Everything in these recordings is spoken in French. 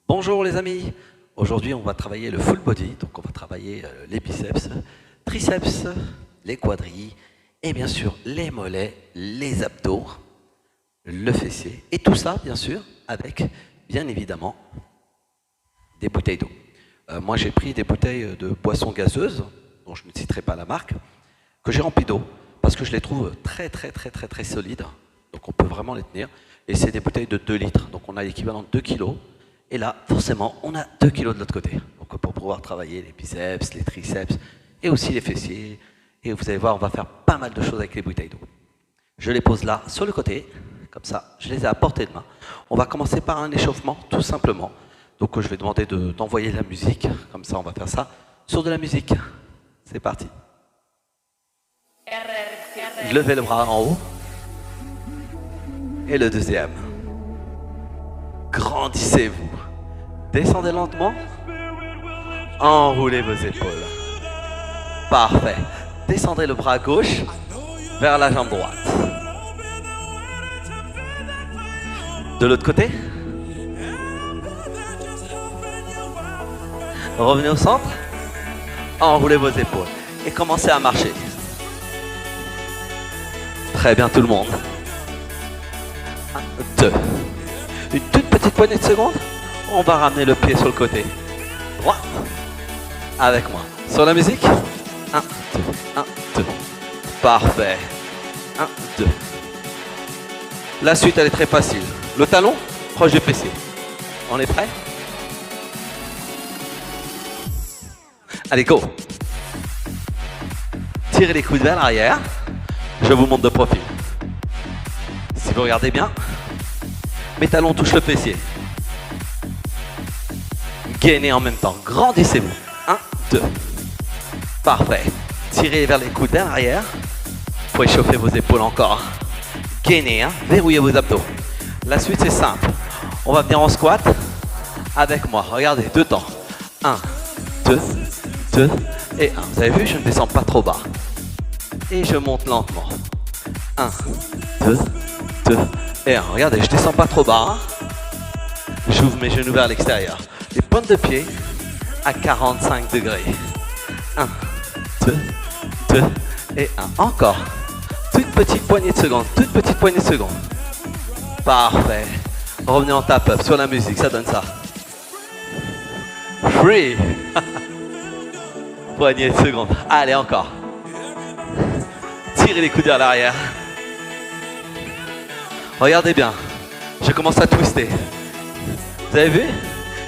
Bonjour les amis, aujourd'hui on va travailler le full body, donc on va travailler les biceps, triceps, les quadris et bien sûr les mollets, les abdos, le fessier et tout ça bien sûr avec bien évidemment des bouteilles d'eau. Moi j'ai pris des bouteilles de boissons gazeuses, dont je ne citerai pas la marque, que j'ai remplies d'eau parce que je les trouve très solides, donc on peut vraiment les tenir et c'est des bouteilles de 2 litres, donc on a l'équivalent de 2 kilos. Et là, forcément, on a 2 kilos de l'autre côté. Donc pour pouvoir travailler les biceps, les triceps et aussi les fessiers. Et vous allez voir, on va faire pas mal de choses avec les bouteilles d'eau. Je les pose là, sur le côté. Comme ça, je les ai à portée de main. On va commencer par un échauffement, tout simplement. Donc je vais demander d'envoyer la musique. Comme ça, on va faire ça sur de la musique. C'est parti. Levez le bras en haut. Et le deuxième. Grandissez-vous. Descendez lentement. Enroulez vos épaules. Parfait. Descendez le bras gauche vers la jambe droite. De l'autre côté. Revenez au centre. Enroulez vos épaules. Et commencez à marcher. Très bien tout le monde. 1, 2. Une toute petite poignée de secondes. On va ramener le pied sur le côté. Droit. Avec moi. Sur la musique. 1, 2, 1, 2. Parfait. 1, 2. La suite, elle est très facile. Le talon, proche du fessier. On est prêt? Allez, go. Tirez les coudes vers l'arrière. Je vous montre de profil. Si vous regardez bien, mes talons touchent le fessier. Gainez en même temps. Grandissez-vous. 1, 2. Parfait. Tirez vers les coudes vers l'arrière. Pour échauffer vos épaules encore. Gainez, hein. Verrouillez vos abdos. La suite, c'est simple. On va venir en squat avec moi. Regardez, 2 temps. 1, 2, 2 et 1. Vous avez vu, je ne descends pas trop bas. Et je monte lentement. 1, 2, 2 et 1. Regardez, je descends pas trop bas. J'ouvre mes genoux vers l'extérieur. Les pointes de pied à 45 degrés. 1, 2, 2 et 1. Encore. Toute petite poignée de secondes. Toute petite poignée de secondes. Parfait. Revenez en tap-up sur la musique. Ça donne ça. Free. Poignée de secondes. Allez, encore. Tirez les coudes vers l'arrière. Regardez bien. Je commence à twister. Vous avez vu?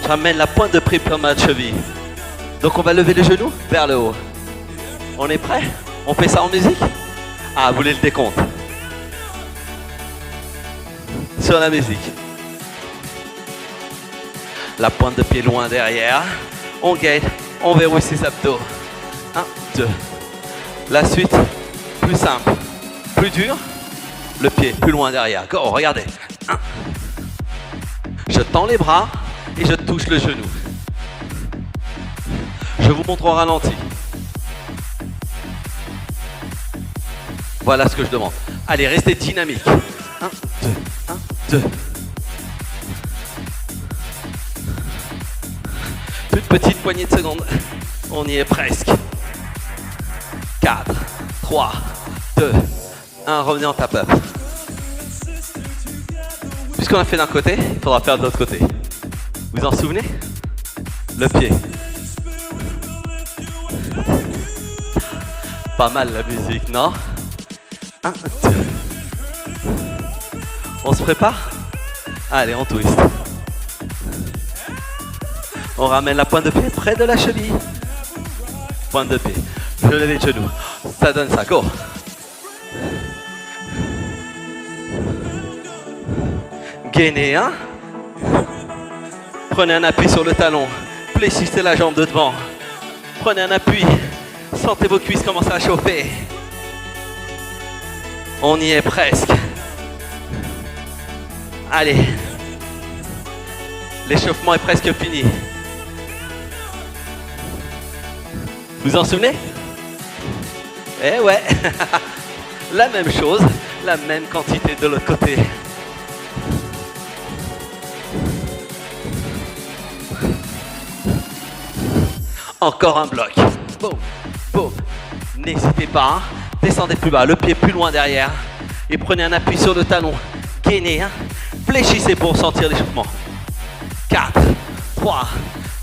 Je ramène la pointe de pied vers ma cheville. Donc on va lever les genoux vers le haut. On est prêt? On fait ça en musique? Ah, vous voulez le décompte? Sur la musique. La pointe de pied loin derrière. On gaine. On verrouille ses abdos. 1, 2. La suite, plus simple. Plus dur. Le pied plus loin derrière. Go, regardez. 1. Je tends les bras et je touche le genou. Je vous montre au ralenti. Voilà ce que je demande. Allez, restez dynamique. 1, 2, 1, 2. Toute petite poignée de secondes. On y est presque. 4, 3, 2, 1. Revenez en tap-up. Puisqu'on a fait d'un côté, il faudra faire de l'autre côté. Vous en souvenez? Le pied. Pas mal la musique, non? 1, 2. On se prépare? Allez, on twist. On ramène la pointe de pied près de la cheville. Pointe de pied. Je lève les genoux. Ça donne ça. Go. Gainez, hein? Prenez un appui sur le talon. Fléchissez la jambe de devant. Prenez un appui. Sentez vos cuisses commencer à chauffer. On y est presque. Allez. L'échauffement est presque fini. Vous en souvenez? Eh ouais. La même chose, la même quantité de l'autre côté. Encore un bloc. Boum, boum. N'hésitez pas. Hein. Descendez plus bas, le pied plus loin derrière. Et prenez un appui sur le talon. Gainez. Hein. Fléchissez pour sentir l'échauffement. 4, 3,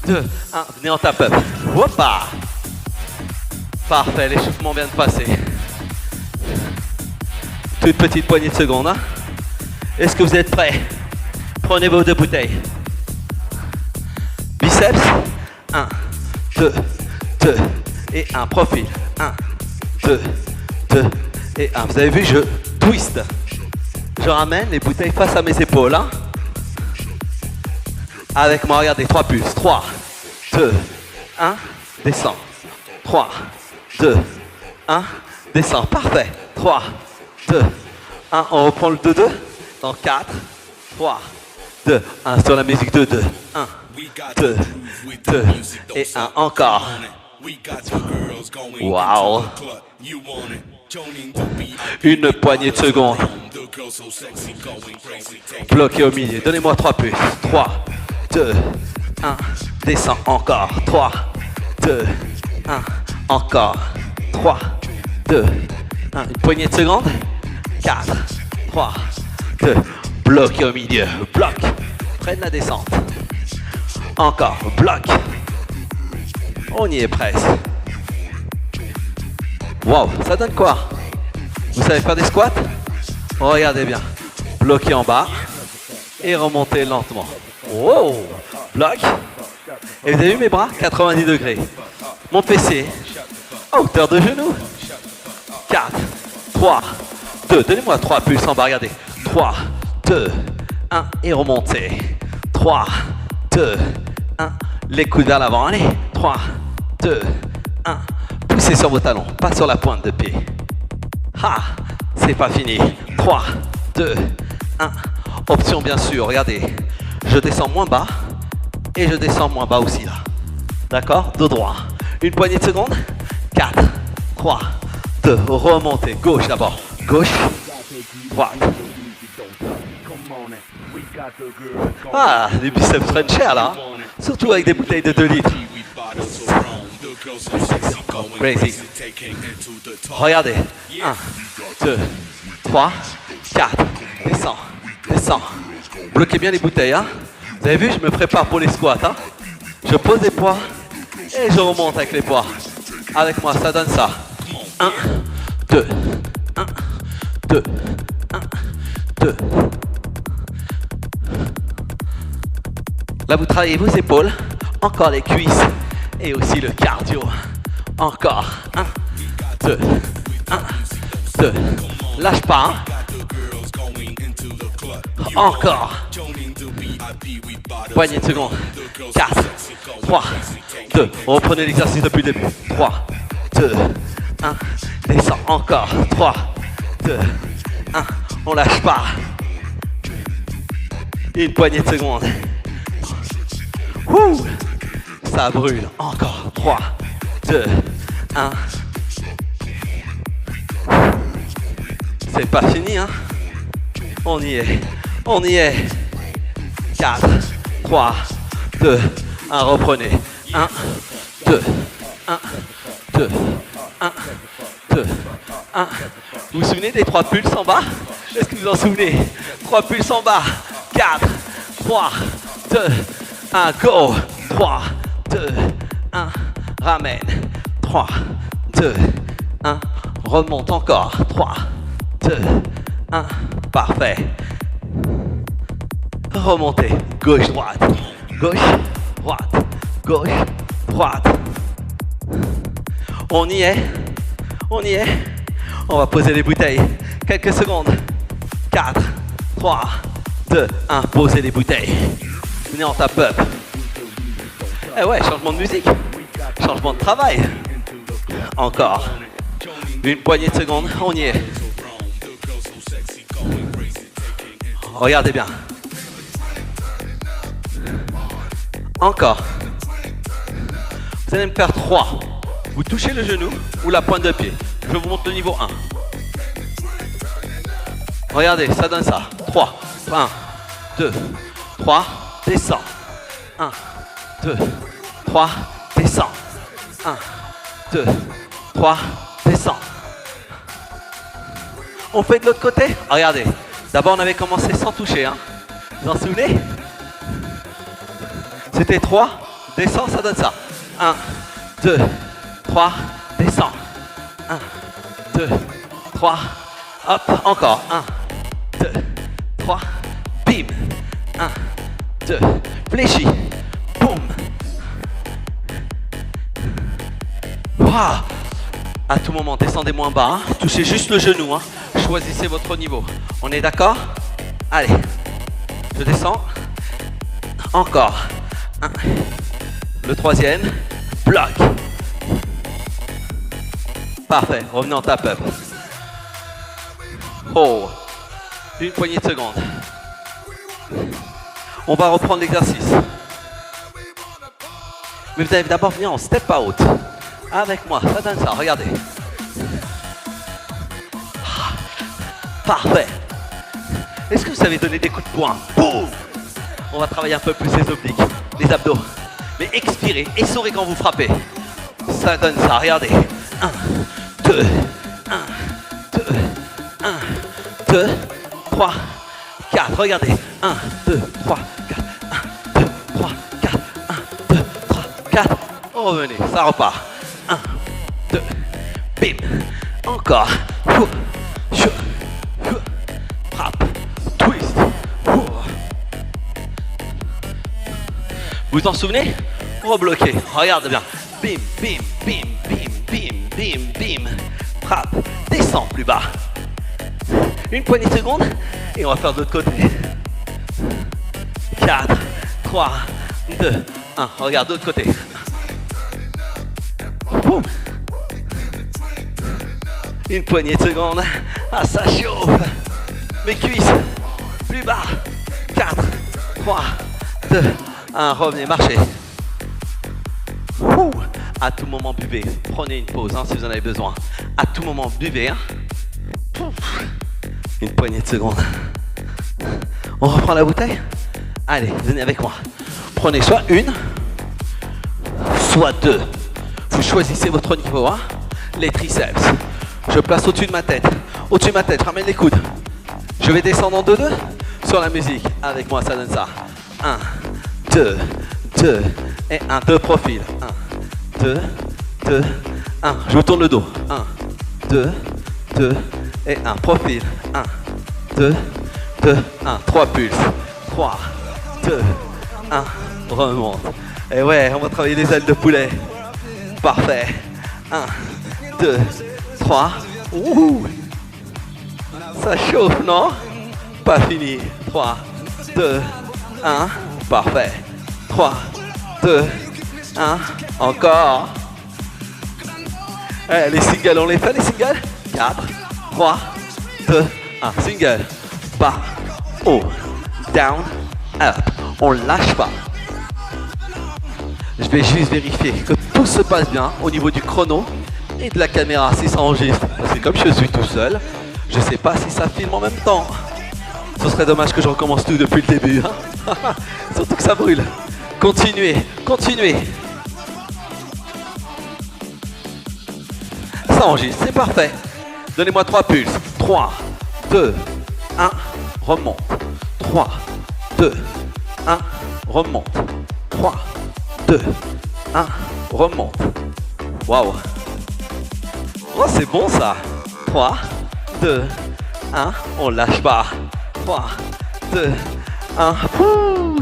2, 1. Venez en tap-up. Hoppa. Parfait, l'échauffement vient de passer. Toute petite poignée de secondes. Hein. Est-ce que vous êtes prêts? Prenez vos 2 bouteilles. Biceps. 1, 2, 2 et 1. Profil. 1, 2, 2 et 1. Vous avez vu, je twist. Je ramène les bouteilles face à mes épaules. Hein. Avec moi, regardez, 3 pulses. 3, 2, 1. Descends. 3, 2, 1. Descends. Parfait. 3, 2, 1. On reprend le 2-2. Dans 4, 3, 2, 1. Sur la musique 2-2. 1, 2, 2 et 1. Encore. Waouh. Une poignée de secondes. Bloqué au milieu. Donnez-moi 3 pulses. 3, 2, 1. Descends. Encore. 3, 2, 1. Encore. 3, 2, 1. Une poignée de secondes. 4, 3, 2. Bloqué au milieu. Bloc. Prenne la descente. Encore. Bloc. On y est presque. Wow, ça donne quoi? Vous savez faire des squats? Regardez bien. Bloquez en bas et remontez lentement. Wow, bloc. Et vous avez vu mes bras? 90 degrés. Mon fessier à hauteur de genou. 4, 3, 2. Donnez-moi 3 pulses en bas. Regardez. 3, 2, 1 et remontez. 3, 2, 1. Les coudes vers l'avant. Allez. 3, 2, 1. Poussez sur vos talons, pas sur la pointe de pied. Ah, c'est pas fini. 3, 2, 1. Option bien sûr, regardez. Je descends moins bas et je descends moins bas aussi là. D'accord? Dos droit. Une poignée de secondes. 4, 3, 2. Remontez. Gauche d'abord. Gauche. Droite. Ah, les biceps prennent cher là. Surtout avec des bouteilles de 2 litres. Crazy. Regardez. 1, 2, 3, 4. Descends. Descends. Bloquez bien les bouteilles. Hein. Vous avez vu, je me prépare pour les squats. Hein. Je pose des poids et je remonte avec les poids. Avec moi, ça donne ça. 1, 2, 1, 2, 1, 2. Là, vous travaillez vos épaules, encore les cuisses et aussi le cardio. Encore. 1, 2, 1, 2. Lâche pas. Hein. Encore. Poignée de secondes. 4, 3, 2. Reprenez l'exercice depuis le début. 3, 2, 1. Descends. Encore. 3, 2, 1. On lâche pas. Une poignée de secondes. Ouh, ça brûle. Encore. 3, 2, 1. C'est pas fini, hein. On y est. On y est. 4, 3, 2, 1. Reprenez. 1, 2, 1, 2, 1, 2, 1. Vous vous souvenez des 3 pulses en bas? Est-ce que vous vous en souvenez? 3 pulses en bas. 4, 3, 2, 1. Go. 3, 2, 1. Ramène. 3, 2, 1. Remonte encore. 3, 2, 1. Parfait. Remontez. Gauche, droite. Gauche, droite. Gauche, droite. On y est. On y est. On va poser les bouteilles. Quelques secondes. 4, 3, 2, 1. Posez les bouteilles. Venez en tap-up. Eh ouais, changement de musique. Changement de travail. Encore. Une poignée de secondes. On y est. Regardez bien. Encore. Vous allez me faire 3. Vous touchez le genou ou la pointe de pied. Je vous montre le niveau 1. Regardez, ça donne ça. 3. 1, 2, 3. Descends. 1, 2, 3. Descends. 1, 2, 3, descends. On fait de l'autre côté. Regardez, d'abord on avait commencé sans toucher. Hein. Vous en souvenez? C'était 3, descends, ça donne ça. 1, 2, 3, descends. 1, 2, 3, hop, encore. 1, 2, 3, bim. 1, 2, fléchis, boum. Wow. À tout moment, descendez moins bas, hein. Touchez juste le genou, hein. Choisissez votre niveau. On est d'accord? Allez, je descends. Encore. 1. Le troisième, bloc. Parfait, revenez en tap-up. Oh, une poignée de secondes. On va reprendre l'exercice. Mais vous allez d'abord venir en step out. Avec moi, ça donne ça, regardez. Parfait. Est-ce que vous savez donner des coups de poing? Boum. On va travailler un peu plus les obliques, les abdos. Mais expirez et sourez quand vous frappez. Ça donne ça, regardez. 1, 2, 1, 2, 1, 2, 3, 4. Regardez. 1, 2, 3, 4. 1, 2, 3, 4. 1, 2, 3, 4. Revenez, ça repart. 1, 2, bim. Encore. Frappe. Twist. Vous vous en souvenez? Rebloquez. Regarde bien. Bim, bim, bim, bim, bim, bim, bim. Frappe. Descends plus bas. Une poignée de secondes. Et on va faire de l'autre côté. 4, 3, 2, 1. Regarde de l'autre côté. Boum. Une poignée de secondes. Ah, ça chauffe. Mes cuisses. Plus bas. 4, 3, 2, 1. Revenez, marchez. Ouh. À tout moment, buvez. Prenez une pause hein, si vous en avez besoin. À tout moment, buvez. Hein. Une poignée de secondes. On reprend la bouteille. Allez, venez avec moi. Prenez soit une, soit deux. Vous choisissez votre niveau. Hein. Les triceps. Je place au-dessus de ma tête. Au-dessus de ma tête, ramène les coudes. Je vais descendre en 2-2 sur la musique. Avec moi, ça donne ça. 1, 2, 2 et 1. 2 profils. 1, 2, 2, 1. Je vous tourne le dos. 1, 2, 2 et 1. Profil. 1, 2, 2, 1. 3 pulses. 3, 2, 1. Remonte. Et ouais, on va travailler les ailes de poulet. Parfait. 1, 2, 3. Ouh. Ça chauffe, non? Pas fini. 3, 2, 1. Parfait. 3, 2, 1. Encore. Eh, les singles, on les fait les singles? 4, 3, 2, 1. Single. Bas, haut, down, up. On lâche pas. Je vais juste vérifier que tout se passe bien au niveau du chrono et de la caméra si ça enregistre. Parce que comme je suis tout seul, je sais pas si ça filme en même temps. Ce serait dommage que je recommence tout depuis le début. Hein. Surtout que ça brûle. Continuez, continuez. Ça enregistre, c'est parfait. Donnez-moi 3 pulses. 3, 2, 1, remonte. 3, 2, 1, remonte. 3, 2, 1, remonte. Waouh. Oh, c'est bon ça. 3, 2, 1, on lâche pas. 3, 2, 1. Ouh.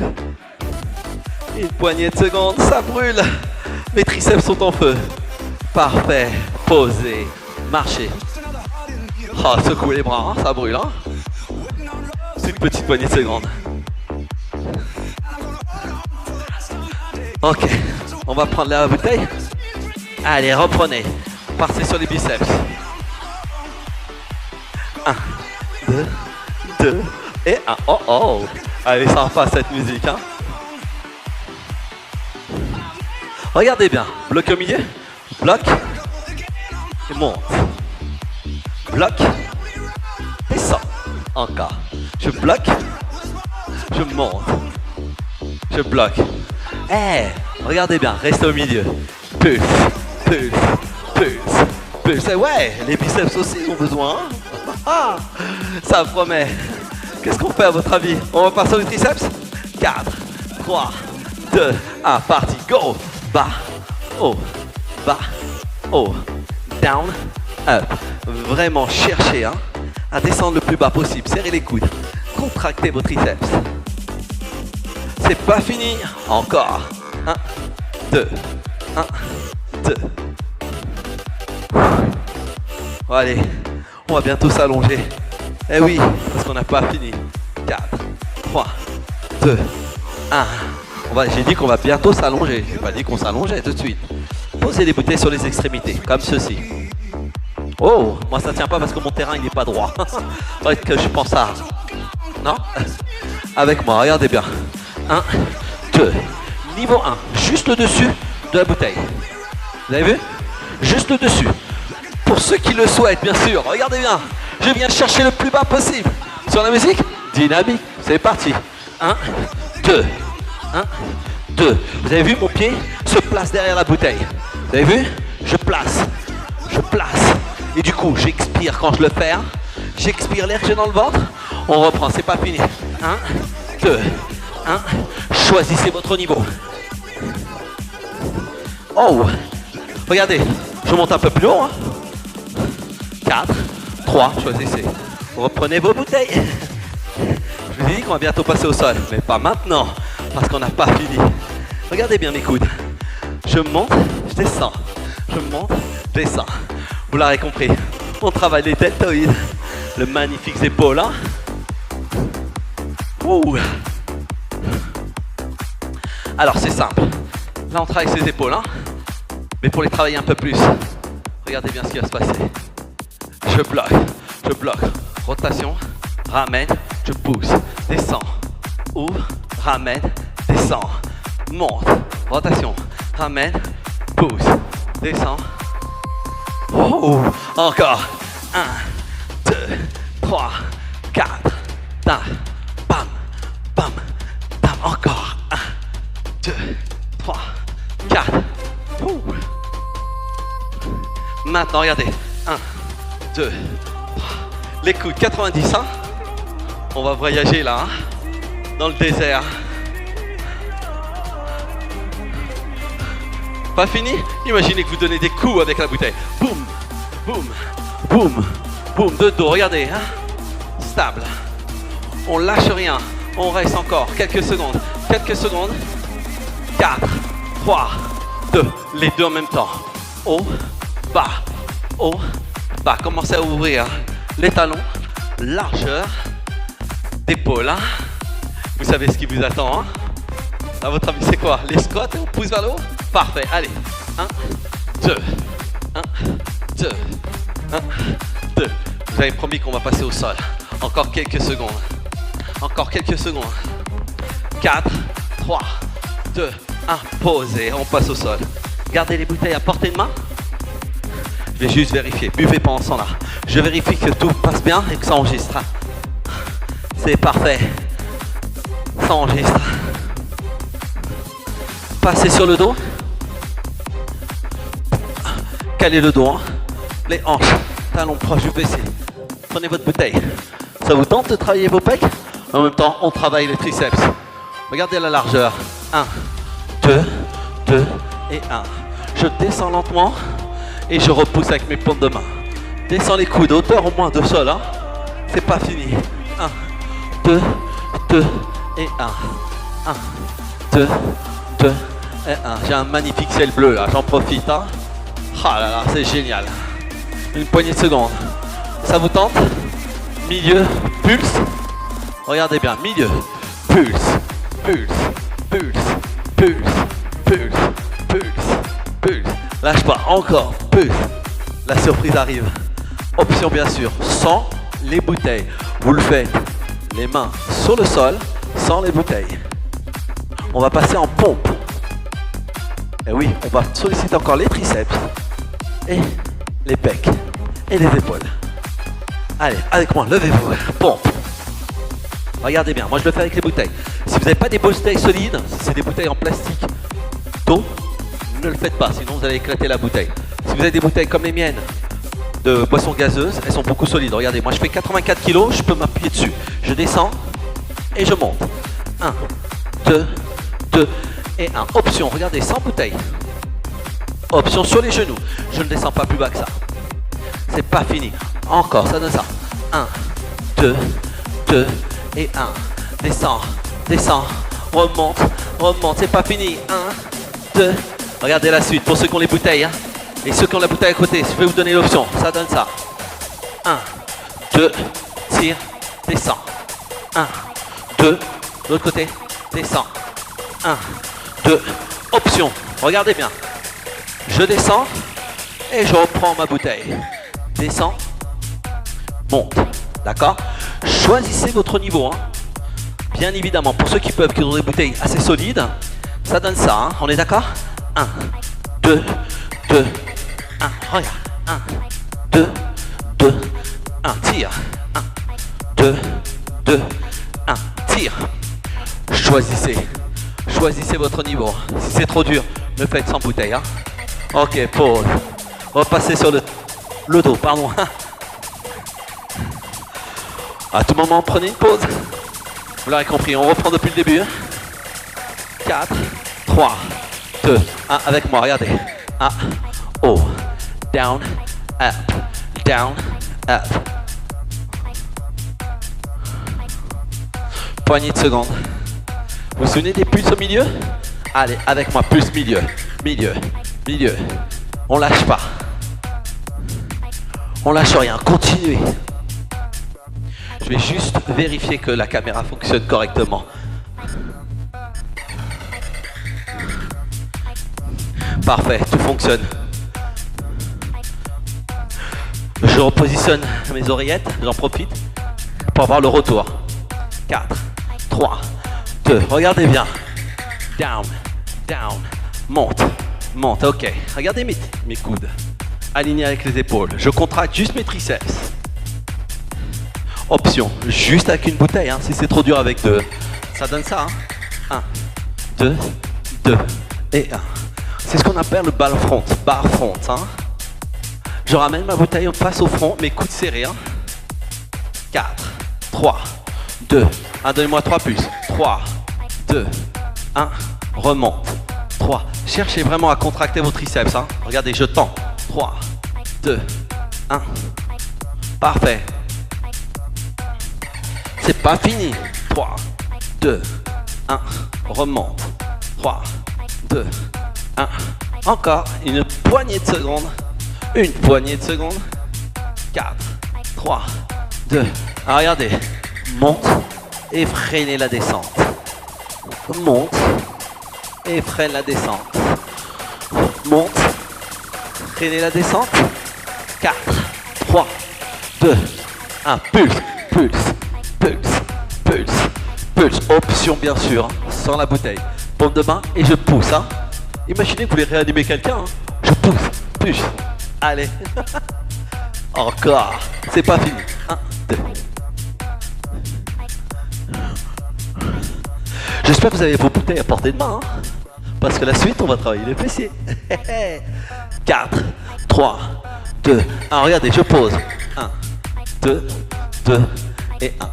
Une poignée de secondes, ça brûle. Mes triceps sont en feu. Parfait. Posez. Marchez. Oh, secouez les bras, hein, ça brûle. Hein. C'est une petite poignée de secondes. Ok, on va prendre la bouteille. Allez, reprenez. Partez sur les biceps. 1, 2, 2 et 1. Oh oh. Allez, sympa cette musique. Hein. Regardez bien. Bloc au milieu. Bloc. Et monte. Bloc. Descends. Encore. Je bloque. Je monte. Je bloque. Eh, regardez bien. Restez au milieu. Pulse. pulse, pulse, pulse. Et ouais, les biceps aussi ont besoin. Ah, ça promet. Qu'est-ce qu'on fait à votre avis? On va passer aux triceps? 4, 3, 2, 1, parti, go! Bas, haut, down, up. Vraiment cherchez à descendre le plus bas possible. Serrez les coudes, contractez vos triceps. C'est pas fini. Encore. 1, 2, 1, 2. Bon, allez, on va bientôt s'allonger. Eh oui, parce qu'on n'a pas fini. 4, 3, 2, 1. J'ai dit qu'on va bientôt s'allonger. J'ai pas dit qu'on s'allongeait tout de suite. Posez les bouteilles sur les extrémités, comme ceci. Oh, moi ça tient pas parce que mon terrain il n'est pas droit. Faudrait que je pense à... Non? Avec moi, regardez bien. 1, 2. Niveau 1, juste le dessus de la bouteille. Vous avez vu? Juste le dessus. Pour ceux qui le souhaitent, bien sûr. Regardez bien. Je viens chercher le plus bas possible. Sur la musique, dynamique. C'est parti. 1, 2. 1, 2. Vous avez vu, mon pied se place derrière la bouteille. Vous avez vu? Je place. Je place. Et du coup, j'expire quand je le fais. J'expire l'air que j'ai dans le ventre. On reprend, c'est pas fini. 1, 2, 1. Choisissez votre niveau. Oh! Regardez, je monte un peu plus haut. 4, 3, choisissez. Reprenez vos bouteilles. Je vous ai dit qu'on va bientôt passer au sol, mais pas maintenant, parce qu'on n'a pas fini. Regardez bien mes coudes. Je monte, je descends. Je monte, je descends. Vous l'aurez compris, on travaille les deltoïdes. Le magnifique épaule. Ouh. Alors c'est simple. Là on travaille ses épaules. Mais pour les travailler un peu plus, regardez bien ce qui va se passer. Je bloque, rotation, ramène, je pousse, descends, ouvre, ramène, descends, monte, rotation, ramène, pousse, descends. Oh, encore. 1, 2, 3, 4, bam, bam, bam, bam, encore. 1, 2, 3, 4. Maintenant, regardez. 1, 2, 3. Les coudes 90. On va voyager là, dans le désert. Pas fini? Imaginez que vous donnez des coups avec la bouteille. Boum, boum, boum, boum. De dos, regardez. Stable. On lâche rien. On reste encore quelques secondes. Quelques secondes. 4, 3, 2. Les deux en même temps. Haut, bas, haut, bas. Commencez à ouvrir les talons. Largeur d'épaule. Vous savez ce qui vous attend. À votre avis, c'est quoi? Les squats, on pousse vers le haut? Parfait. Allez. 1, 2, 1, 2, 1, 2. Vous avez promis qu'on va passer au sol. Encore quelques secondes. Encore quelques secondes. 4, 3, 2, 1. Posez. On passe au sol. Gardez les bouteilles à portée de main. Je vais juste vérifier. Buvez pendant ce temps-là. Je vérifie que tout passe bien et que ça enregistre. C'est parfait. Ça enregistre. Passez sur le dos. Calez le dos. Les hanches. Talons proches du PC. Prenez votre bouteille. Ça vous tente de travailler vos pecs? En même temps, on travaille les triceps. Regardez la largeur. 1, 2, 2 et 1. Je descends lentement et je repousse avec mes paumes de main. Descends les coudes, hauteur au moins de sol. C'est pas fini. 1, 2, 2 et 1. 1, 2, 2 et 1. J'ai un magnifique ciel bleu là, j'en profite. Ah là là, c'est génial. Une poignée de secondes. Ça vous tente? Milieu, pulse. Regardez bien, milieu, pulse, pulse, pulse, pulse, pulse, pulse, pulse. Lâche pas, encore, pulse. La surprise arrive. Option bien sûr, sans les bouteilles. Vous le faites, les mains sur le sol, sans les bouteilles. On va passer en pompe. Et oui, on va solliciter encore les triceps et les pecs et les épaules. Allez, avec moi, levez-vous, pompe. Regardez bien, moi je le fais avec les bouteilles. Si vous n'avez pas des bouteilles solides, si c'est des bouteilles en plastique, dos, ne le faites pas, sinon vous allez éclater la bouteille. Si vous avez des bouteilles comme les miennes, de boissons gazeuses, elles sont beaucoup solides. Regardez, moi je fais 84 kg, je peux m'appuyer dessus. Je descends et je monte. 1, 2, 2 et 1. Option, regardez, sans bouteille. Option sur les genoux. Je ne descends pas plus bas que ça. C'est pas fini. Encore, ça donne ça. 1, 2, 2 et 1. Descends, descends, remonte, remonte. C'est pas fini. 1, 2. Regardez la suite pour ceux qui ont les bouteilles. Hein. Et ceux qui ont la bouteille à côté, je vais vous donner l'option. Ça donne ça. 1, 2, tire, descends. 1, 2, de l'autre côté, descends. 1, 2, option. Regardez bien. Je descends et je reprends ma bouteille. Descends, monte. D'accord? Choisissez votre niveau. Hein. Bien évidemment, pour ceux qui peuvent, qui ont des bouteilles assez solides, ça donne ça. Hein. On est d'accord? 1, 2, 2, 1. Regarde. 1, 2, 2, 1. Tire. 1, 2, 2, 1. Tire. Choisissez. Choisissez votre niveau. Si c'est trop dur, le faites sans bouteille. Hein. Ok, pause. Repassez sur le dos, pardon. À tout moment, prenez une pause. Vous l'aurez compris, on reprend depuis le début. 4, 3, 2, 1. Avec moi, regardez. 1, haut, down, up, down, up. Poignée de secondes. Vous vous souvenez des pulses au milieu? Allez, avec moi, pulse milieu, milieu, milieu. On lâche pas. On lâche rien, continuez. Je vais juste vérifier que la caméra fonctionne correctement. Parfait, tout fonctionne. Je repositionne mes oreillettes, j'en profite pour avoir le retour. 4, 3, 2, regardez bien. Down, down, monte, monte, ok. Regardez mes coudes, alignés avec les épaules. Je contracte juste mes triceps. Option, juste avec une bouteille, hein, si c'est trop dur avec deux. Ça donne ça, hein. 1, 2, 2 et 1. C'est ce qu'on appelle le bar front, hein. Je ramène ma bouteille face au front, mes coudes serrés, hein. 4, 3, 2, 1, donnez-moi 3 pulses. 3, 2, 1, remonte. 3, cherchez vraiment à contracter vos triceps, hein. Regardez, je tends. 3, 2, 1. Parfait. C'est pas fini. 3, 2, 1, remonte. 3, 2, 1. Encore une poignée de secondes. Une poignée de secondes. 4, 3, 2. Ah, regardez. Monte et freinez la descente. Monte et freine la descente. Monte. Freinez la descente. 4, 3, 2, 1. Pulse, pulse, pulse, pulse, pulse. Option bien sûr, sans la bouteille. Paume de main et je pousse. Hein. Imaginez que vous voulez réanimer quelqu'un. Hein. Je pousse, push. Allez. Encore. C'est pas fini. 1, 2. J'espère que vous avez vos bouteilles à portée de main. Hein. Parce que la suite, on va travailler les fessiers. 4, 3, 2, 1. Regardez, je pose. 1, 2, 2 et 1.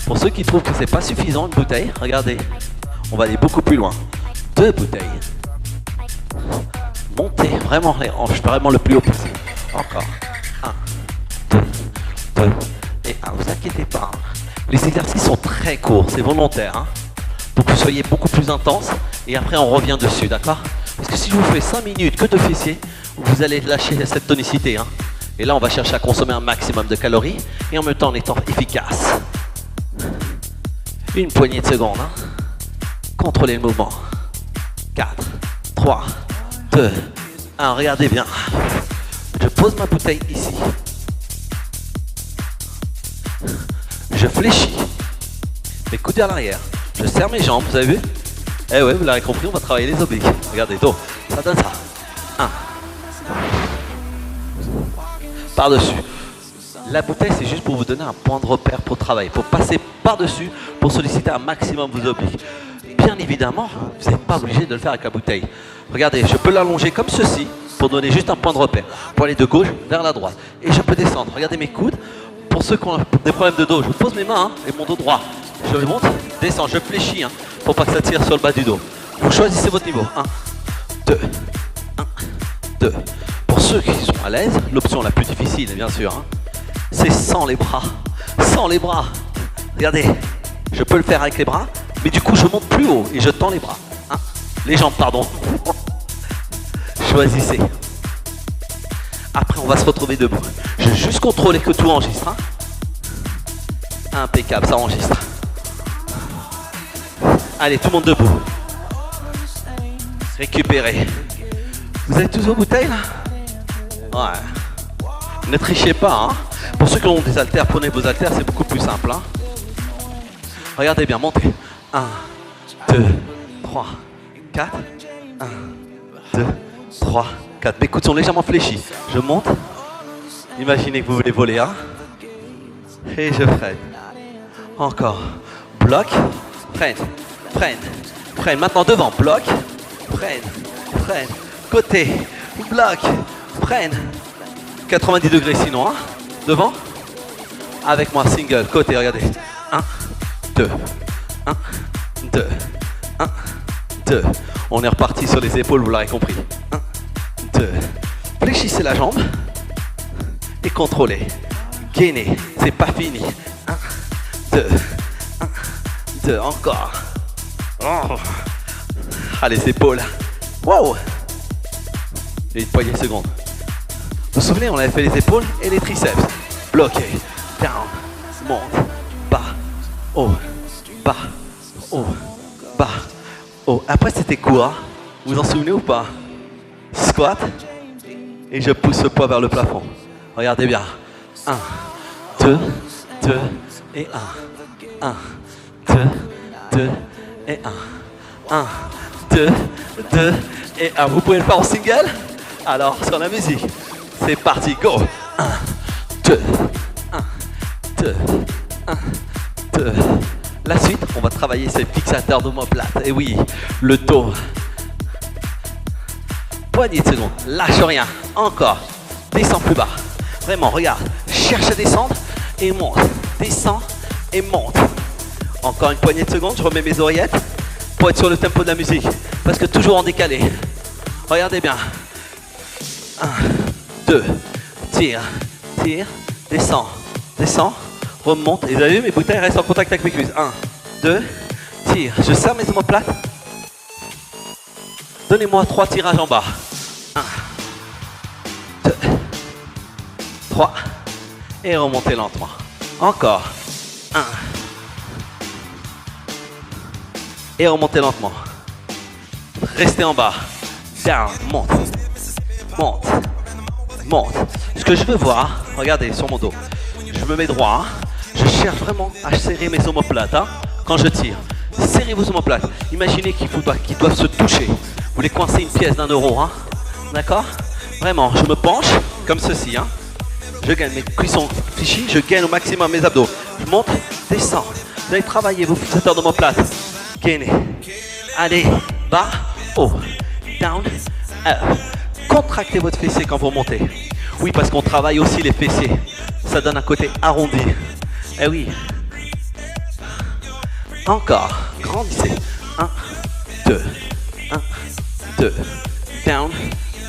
Pour ceux qui trouvent que c'est pas suffisant une bouteille, regardez. On va aller beaucoup plus loin. 2 bouteilles. Montez vraiment les hanches, vraiment le plus haut possible. Encore. 1, 2, 2 et 1. Vous inquiétez pas. Hein. Les exercices sont très courts, c'est volontaire. Hein, pour que vous soyez beaucoup plus intense. Et après, on revient dessus, d'accord? Parce que si je vous fais 5 minutes que de fessiers, vous allez lâcher cette tonicité. Hein. Et là, on va chercher à consommer un maximum de calories. Et en même temps, en étant efficace. Une poignée de secondes. Hein. Contrôlez le mouvement. 4, 3, 2, 1. Regardez bien. Je pose ma bouteille ici. Je fléchis. Mes coudes vers l'arrière. Je serre mes jambes, vous avez vu? Eh ouais, vous l'avez compris, on va travailler les obliques. Regardez, donc, ça donne ça. 1. Par-dessus. La bouteille, c'est juste pour vous donner un point de repère pour travailler. Il faut passer par-dessus pour solliciter un maximum vos obliques. Bien évidemment, vous n'êtes pas obligé de le faire avec la bouteille. Regardez, je peux l'allonger comme ceci pour donner juste un point de repère, pour aller de gauche vers la droite. Et je peux descendre. Regardez mes coudes. Pour ceux qui ont des problèmes de dos, je pose mes mains et mon dos droit. Je monte, descends, je fléchis pour pas que ça tire sur le bas du dos. Vous choisissez votre niveau. 1, 2, 1, 2. Pour ceux qui sont à l'aise, l'option la plus difficile, bien sûr, c'est sans les bras. Sans les bras. Regardez, je peux le faire avec les bras, mais du coup je monte plus haut et je tends les bras. Les jambes, pardon. Choisissez. Après, on va se retrouver debout. Je vais juste contrôler que tout enregistre. Impeccable, ça enregistre. Allez, tout le monde debout. Récupérez. Vous êtes tous aux bouteilles là? Ouais. Ne trichez pas. Pour ceux qui ont des haltères, prenez vos haltères, c'est beaucoup plus simple. Regardez bien, montez. 1, 2, 3, 4. 1, 2, 3, 4. Mes coudes sont légèrement fléchis. Je monte. Imaginez que vous voulez voler. Et je freine. Encore. Bloc. Freine. Freine. Freine. Maintenant devant. Bloc. Freine. Freine. Côté. Bloc. Freine. 90 degrés sinon. Devant. Avec moi. Single. Côté. Regardez. 1, 2. 1, 2. 1, 2. On est reparti sur les épaules, vous l'aurez compris. 1, 2. Fléchissez la jambe. Et contrôlez. Gainez. C'est pas fini. 1, 2. 1, 2. Encore. Oh. Ah, les épaules. Wow. Et une poignée de secondes. Vous vous souvenez, on avait fait les épaules et les triceps. Bloqué. Down. Monte. Bas. Haut. Bas. Haut. Bas. Haut. Après, c'était quoi? Vous vous en souvenez ou pas? Squat. Et je pousse le poids vers le plafond. Regardez bien. 1, 2, 2 et 1. 1, 2, 2 et 1. 1, 2, 2 et 1. Vous pouvez le faire en single? Alors, sur la musique. C'est parti, go! 1, 2, 1, 2, 1, 2. La suite, on va travailler ces fixateurs d'omoplate. Et oui, le dos. Poignée de secondes, lâche rien. Encore. Descends plus bas. Vraiment, regarde. Cherche à descendre et monte. Descends et monte. Encore une poignée de secondes, je remets mes oreillettes pour être sur le tempo de la musique. Parce que toujours en décalé. Regardez bien. 1, 2, tire, tire, descends, descends, remonte. Et vous avez vu, mes bouteilles restent en contact avec mes cuisses. 1, 2, tire. Je serre mes omoplates. Donnez-moi 3 tirages en bas. 1, 2, 3. Et remontez lentement. Encore. 1. Et remontez lentement. Restez en bas. Down, monte. Monte. Monte. Ce que je veux voir, regardez sur mon dos. Je me mets droit. Je cherche vraiment à serrer mes omoplates quand je tire. Serrez vos omoplates. Imaginez qu'ils doivent se toucher. Vous les coincez une pièce d'1 €. D'accord? Vraiment, je me penche comme ceci. Je gagne mes cuissons fichis. Je gagne au maximum mes abdos. Je monte, descends. Vous allez travailler vos fixateurs d'omoplates. Gainez. Allez, bas, haut, down, up. Contractez votre fessier quand vous montez. Oui, parce qu'on travaille aussi les fessiers. Ça donne un côté arrondi. Eh oui. Encore. Grandissez. 1, 2, 1, 2. Down,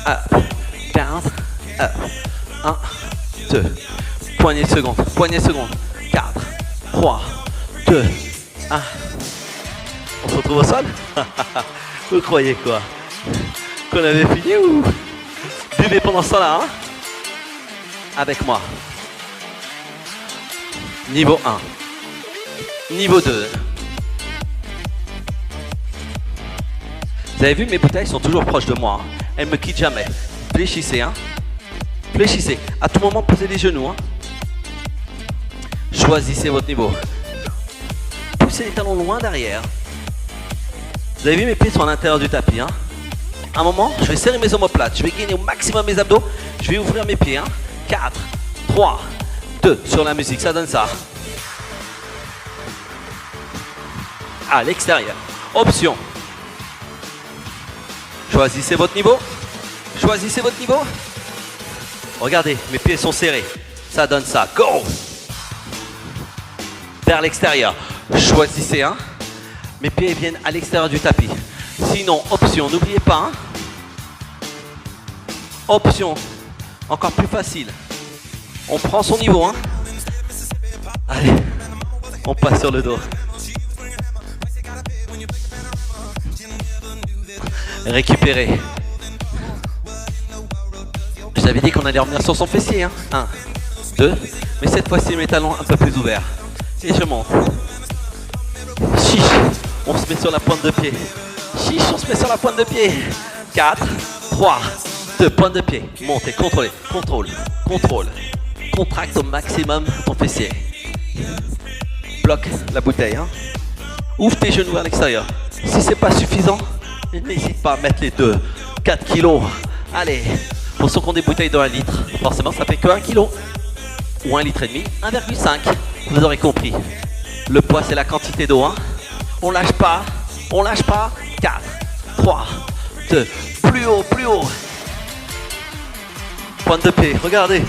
up, down, up. 1, 2. Poignée de seconde. Poignée de seconde. 4, 3, 2, 1. On se retrouve au sol? Vous croyez quoi? Qu'on avait fini ou? Buvez pendant ce temps-là, avec moi. Niveau 1. Niveau 2. Vous avez vu, mes bouteilles sont toujours proches de moi. Elles ne me quittent jamais. Fléchissez, Fléchissez. À tout moment, posez les genoux, Choisissez votre niveau. Poussez les talons loin derrière. Vous avez vu, mes pieds sont à l'intérieur du tapis, À un moment, je vais serrer mes omoplates. Je vais gainer au maximum mes abdos. Je vais ouvrir mes pieds, 4, 3, 2. Sur la musique, ça donne ça. À l'extérieur. Option. Choisissez votre niveau. Choisissez votre niveau. Regardez, mes pieds sont serrés. Ça donne ça. Go! Vers l'extérieur. Choisissez un. Mes pieds viennent à l'extérieur du tapis. Sinon, option, n'oubliez pas. Hein? Option, encore plus facile. On prend son niveau. Hein? Allez, on passe sur le dos. Récupérer. Je vous avais dit qu'on allait revenir sur son fessier. Hein? 1, 2. Mais cette fois-ci, mes talons un peu plus ouverts. Et je monte. Chiche. On se met sur la pointe de pied. Chiche, on se met sur la pointe de pied. 4, 3, 2, pointe de pied. Montez, contrôlez. Contrôle. Contrôle. Contracte au maximum ton fessier. Bloque la bouteille. Hein? Ouvre tes genoux à l'extérieur. Si c'est pas suffisant, n'hésite pas à mettre les 2, 4 kilos. Allez. Pour ceux qui ont des bouteilles de 1 litre, forcément ça fait que 1 kg. Ou 1,5 litre, 1,5. Vous aurez compris. Le poids c'est la quantité d'eau. Hein? On lâche pas. On lâche pas. 4, 3, 2. Plus haut, plus haut. Pointe de pied. Regardez.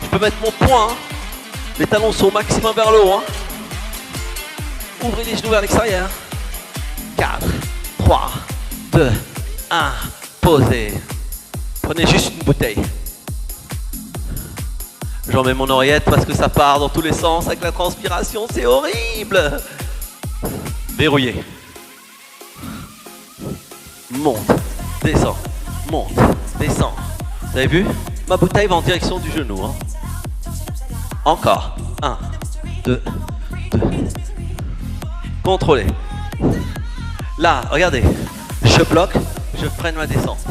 Je peux mettre mon poing. Hein? Les talons sont au maximum vers le haut. Hein? Ouvrez les genoux vers l'extérieur. 4, 3, 2, 1. Posez. Prenez juste une bouteille. J'en mets mon oreillette parce que ça part dans tous les sens avec la transpiration. C'est horrible. Verrouillez. Monte, descend, monte, descend. Vous avez vu? Ma bouteille va en direction du genou. Hein. Encore. 1, 2, 2. Contrôlez. Là, regardez. Je bloque, je freine ma descente.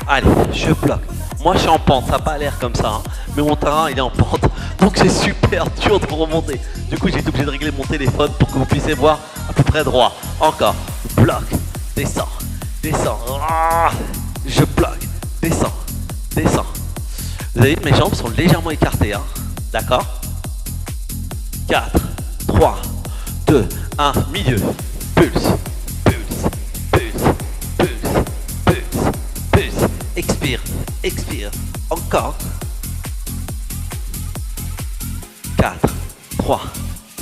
Allez, je bloque. Moi, je suis en pente, ça n'a pas l'air comme ça. Hein. Mais mon terrain, il est en pente. Donc, c'est super dur de remonter. Du coup, j'ai été obligé de régler mon téléphone pour que vous puissiez voir à peu près droit. Encore. Bloque, descend, descend. Je bloque, descend, descend. Vous avez vu, mes jambes sont légèrement écartées. Hein. D'accord? 4, 3, 2, 1, milieu. Pulse, pulse, pulse, pulse, pulse, pulse. Expire, expire. Encore. 4, 3,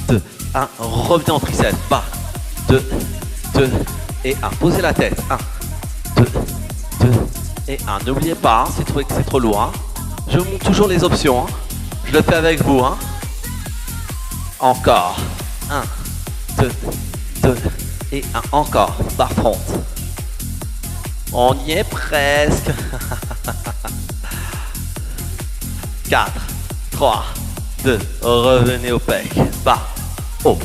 2, 1. Revenez en triceps. Bas. 2, 2 et 1. Posez la tête. 1, 2, 2 et 1. N'oubliez pas, hein, si vous trouvez que c'est trop lourd. Hein. Je vous montre toujours les options. Hein. Je le fais avec vous. Hein. Encore. 1, 2, 2 et 1. Encore. Barre front. On y est presque. 4, 3, 2. Revenez au pec. Bas. Haut.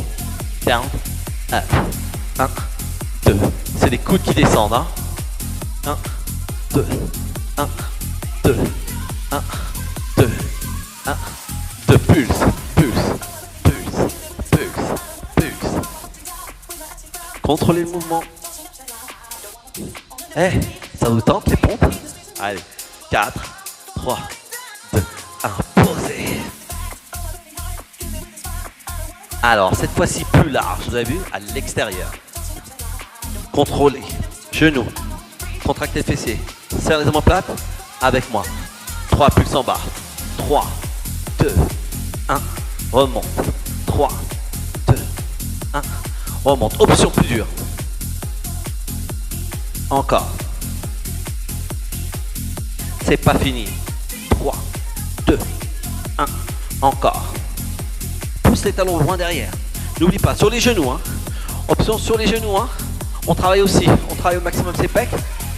Down. Up. 1, 2. C'est les coudes qui descendent. Hein. 1, 2. 1, 2. 1, 2. 1, 2. Pulse. Pulse. Pulse. Pulse. Pulse. Contrôlez le mouvement. Eh, ça vous tente les pompes? Allez, 4, 3, 2, 1, posez. Alors, cette fois-ci plus large, vous avez vu, à l'extérieur. Contrôlez, genoux, contractez les fessiers, serrez les omoplates avec moi. 3, pulse en bas. 3, 2, 1, remonte. 3, 2, 1, remonte. Option plus dure. Encore. C'est pas fini. 3, 2, 1, encore. Pousse les talons loin derrière. N'oublie pas, sur les genoux. Hein. Option sur les genoux. Hein. On travaille aussi. On travaille au maximum ses pecs.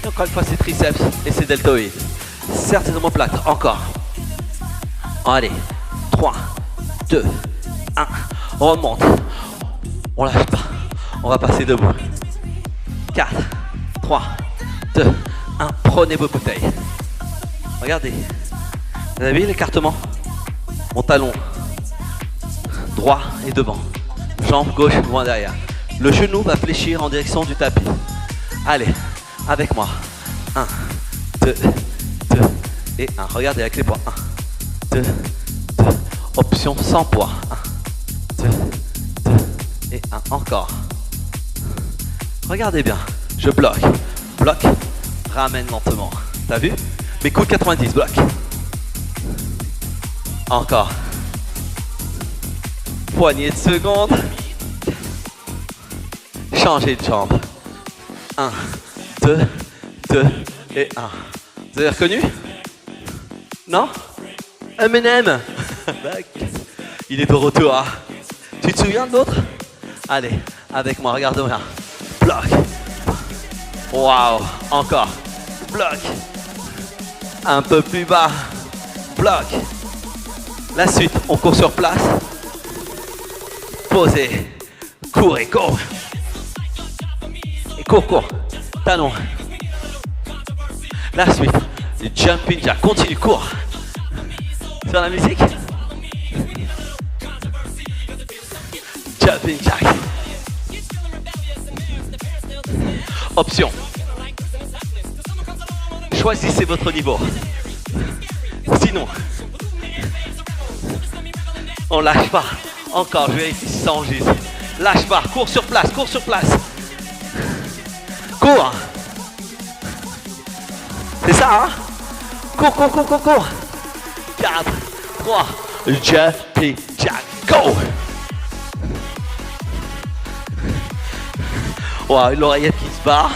Et encore une fois, ses triceps et ses deltoïdes. Serre tes omoplates. Encore. Allez. 3, 2, 1. On remonte. On lâche pas. On va passer debout. 4, 3, 2, 1. Prenez vos bouteilles. Regardez. Vous avez vu l'écartement? Mon talon droit et devant. Jambe gauche loin derrière. Le genou va fléchir en direction du tapis. Allez, avec moi. 1, 2, 2 et 1. Regardez avec les poids. 1, 2, 2. Option sans poids. 1, 2, 2 et 1. Encore. Regardez bien. Je bloque. Bloque. Ramène lentement. T'as vu? Mes coups de 90. Bloque. Encore. Poignée de seconde. Changer de jambe. 1, 2, 2 et 1. Vous avez reconnu? Non? Eminem. Il est de retour. Hein? Tu te souviens de l'autre? Allez, avec moi, regarde-moi. Bloc. Waouh. Encore. Bloc. Un peu plus bas. Bloc. La suite, on court sur place. Posez. Cours et cours. Et cours, cours. Talon. La suite. Le jumping jack. Continue, cours. Sur la musique. Jumping jack. Option. Choisissez votre niveau. Sinon, on lâche pas. Encore, je vérifie si ça enregistre. Lâche pas, cours sur place, cours sur place. Cours. C'est ça, hein? Cours, cours, cours, cours, cours. 4, 3, jumping jack, go. Wow, l'oreillette qui se barre.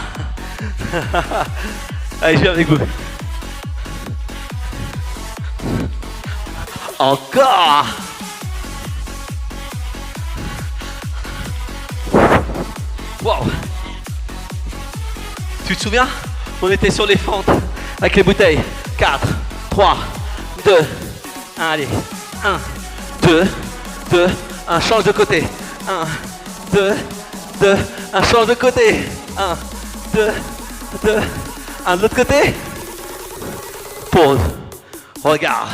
Allez, je viens avec vous. Encore. Wow. Tu te souviens? On était sur les fentes avec les bouteilles. 4, 3, 2, 1, allez. 1, 2, 2, 1, change de côté. 1, 2, 2, 1, change de côté. 1, 2, 2, 1 de l'autre côté. Pause. Regarde.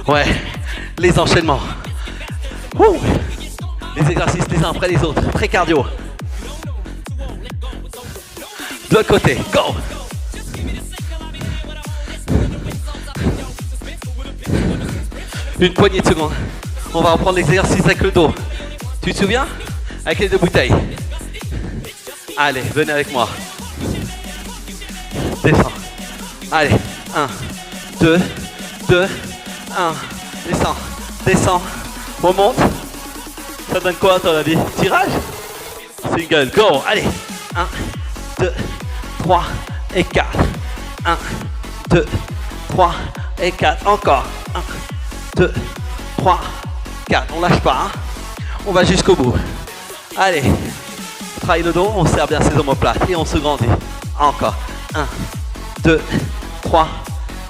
Ouais, les enchaînements. Ouh. Les exercices les uns après les autres. Très cardio. De l'autre côté, go. Une poignée de secondes. On va reprendre l'exercice avec le dos. Tu te souviens? Avec les deux bouteilles. Allez, venez avec moi. Descends. Allez, 1, 2, 2, 1. Descends, descends. Remonte. Ça donne quoi à ton avis? Tirage? Single, go. Allez, 1, 2, 3 et 4. 1, 2, 3 et 4. Encore. 1, 2, 3, 4. On lâche pas. Hein? On va jusqu'au bout. Allez. On travaille le dos, on serre bien ses omoplates et on se grandit. Encore. 1, 2, 3,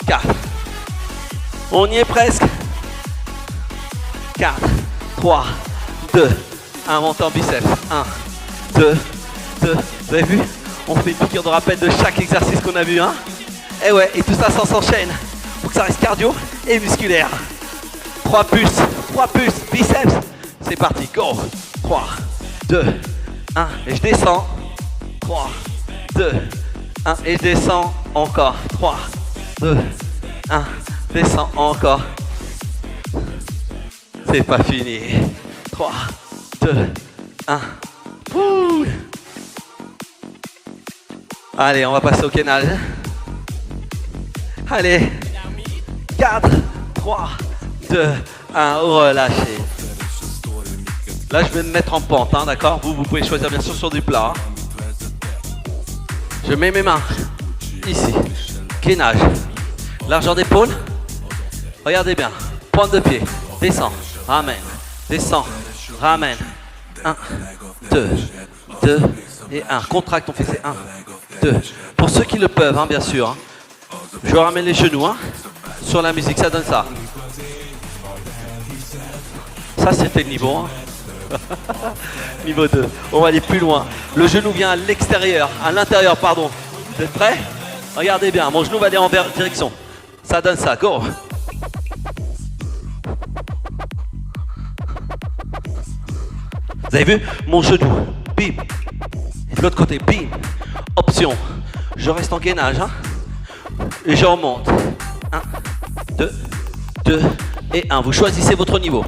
4. On y est presque. 4, 3, 2, 1. Montée en biceps. 1, 2, 2. Vous avez vu? On fait une piqûre de rappel de chaque exercice qu'on a vu. Hein? Et ouais, et tout ça, ça s'enchaîne. Faut que ça reste cardio et musculaire. 3 pulses, biceps. C'est parti, go. 3, 2, 1. Et je descends. 3, 2, 1. Et je descends encore. 3, 2, 1. Descends encore. C'est pas fini. 3, 2, 1. Ouh. Allez, on va passer au gainage. Allez. 4, 3, 2, 1. Relâchez. Là, je vais me mettre en pente, hein, d'accord? Vous pouvez choisir bien sûr sur du plat. Je mets mes mains ici. Gainage. Largeur d'épaule. Regardez bien. Pointe de pied. Descends. Ramène. Descends. Ramène. 1, 2, 2 et 1. Contracte ton fessier. 1, 2. Pour ceux qui le peuvent, hein, bien sûr. Hein. Je ramène les genoux hein, sur la musique. Ça donne ça. Ça, c'était le niveau 1. Niveau 2. On va aller plus loin. Le genou vient à l'extérieur. À l'intérieur, pardon. Vous êtes prêts? Regardez bien. Mon genou va aller en direction. Ça donne ça. Go. Vous avez vu? Mon genou. Bim. Et de l'autre côté. Bim. Option. Je reste en gainage. Hein, et je remonte. 1, 2, 2 et 1. Vous choisissez votre niveau.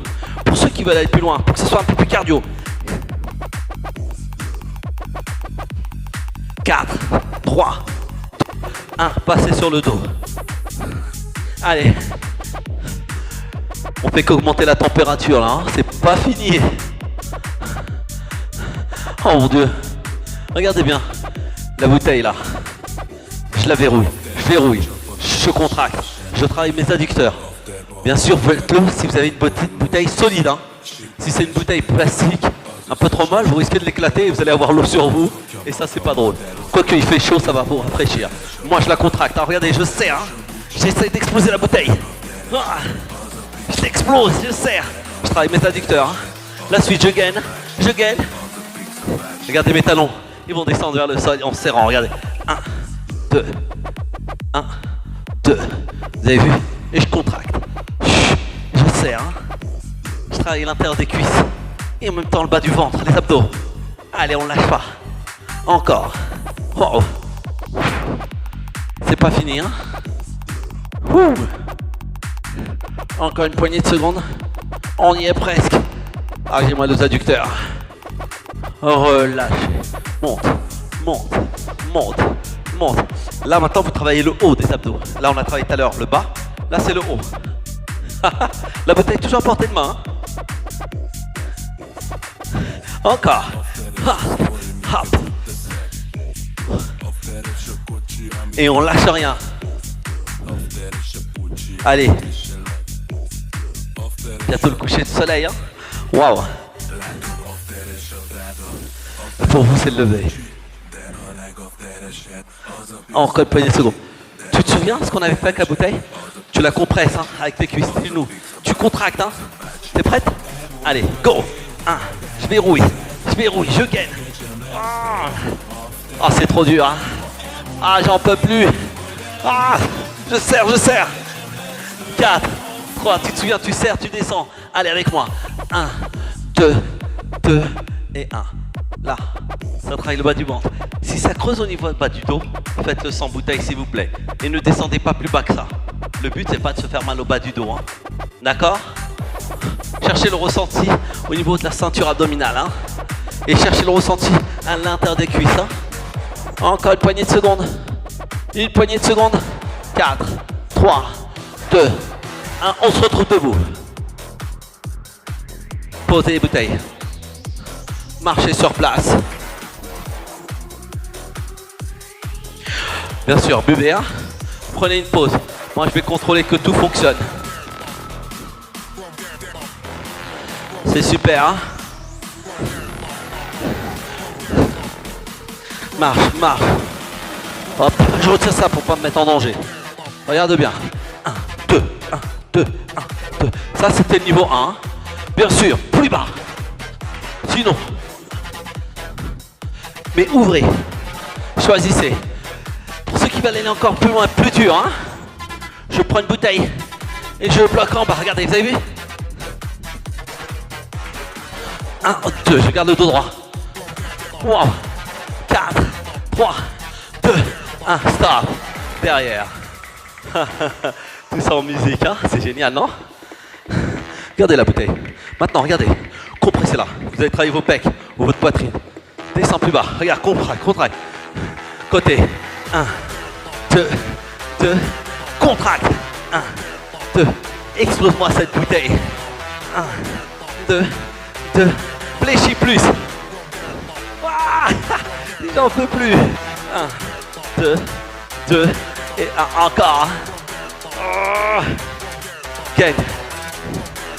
Pour ceux qui veulent aller plus loin, pour que ce soit un peu plus cardio. 4, 3, 1, passez sur le dos. Allez. On fait qu'augmenter la température là, hein. C'est pas fini. Oh mon Dieu. Regardez bien. La bouteille là. Je la verrouille. Je verrouille. Je contracte. Je travaille mes adducteurs. Bien sûr, faites-le si vous avez une bouteille solide. Hein. Si c'est une bouteille plastique, un peu trop molle, vous risquez de l'éclater et vous allez avoir l'eau sur vous. Et ça, c'est pas drôle. Quoique il fait chaud, ça va vous rafraîchir. Moi, je la contracte. Hein. Regardez, je serre. Hein. J'essaie d'exploser la bouteille. Ah. Je l'explose, je serre. Je travaille mes adducteurs. Hein. La suite, je gaine. Je gaine. Regardez mes talons. Ils vont descendre vers le sol en serrant. Regardez. 1, 2. 1, 2. Vous avez vu? Et je contracte. Je serre. Hein. Je travaille l'intérieur des cuisses. Et en même temps le bas du ventre, les abdos. Allez, on lâche pas. Encore. Oh. C'est pas fini, hein? Ouh. Encore une poignée de secondes. On y est presque. Ah, j'ai mal aux adducteurs. Relâchez. Monte, monte, monte, monte. Là, maintenant, vous travaillez le haut des abdos. Là, on a travaillé tout à l'heure le bas. Là, c'est le haut. La bouteille est toujours à portée de main. Hein. Encore. Hop. Et on lâche rien. Allez. Bientôt le coucher du soleil. Hein. Waouh. Pour vous, c'est le lever. Encore une poignée de secondes. Tu te souviens ce qu'on avait fait avec la bouteille? Tu la compresses hein, avec tes cuisses, nous. Tu contractes. Hein. T'es prête? Allez, go. 1. Je verrouille, je gaine. Ah, c'est trop dur. Hein. Ah, j'en peux plus. Ah, je serre. 4, 3, tu te souviens, tu serres, tu descends. Allez avec moi. 1, 2 et 1. Là, ça travaille le bas du ventre. Si ça creuse au niveau du bas du dos, faites-le sans bouteille s'il vous plaît. Et ne descendez pas plus bas que ça. Le but, c'est pas de se faire mal au bas du dos. Hein. D'accord? Cherchez le ressenti au niveau de la ceinture abdominale. Hein. Et cherchez le ressenti à l'intérieur des cuisses. Hein. Encore une poignée de secondes. Une poignée de secondes. 4, 3, 2, 1. On se retrouve debout. Posez les bouteilles. Marchez sur place. Bien sûr, buvez. Hein. Prenez une pause. Moi, je vais contrôler que tout fonctionne. C'est super. Hein. Marche. Hop, je retire ça pour pas me mettre en danger. Regarde bien. 1, 2, 1, 2, 1, 2. Ça, c'était le niveau 1. Bien sûr, plus bas. Sinon. Mais ouvrez. Choisissez. Pour ceux qui veulent aller encore plus loin, plus dur, hein, je prends une bouteille et je bloque en bas. Regardez, vous avez vu? 1, 2, je garde le dos droit. Wow. 4, 3, 2, 1, stop. Derrière. Tout ça en musique, hein? C'est génial, non? Regardez la bouteille. Maintenant, regardez. Compressez-la. Vous allez travailler vos pecs ou votre poitrine. Descends plus bas. Regarde, contracte. Côté. 1, 2, contracte. 1, 2. Explose-moi cette bouteille. 1, 2, fléchis plus. J'en peux plus. 1, 2 et 1 encore. Gagne.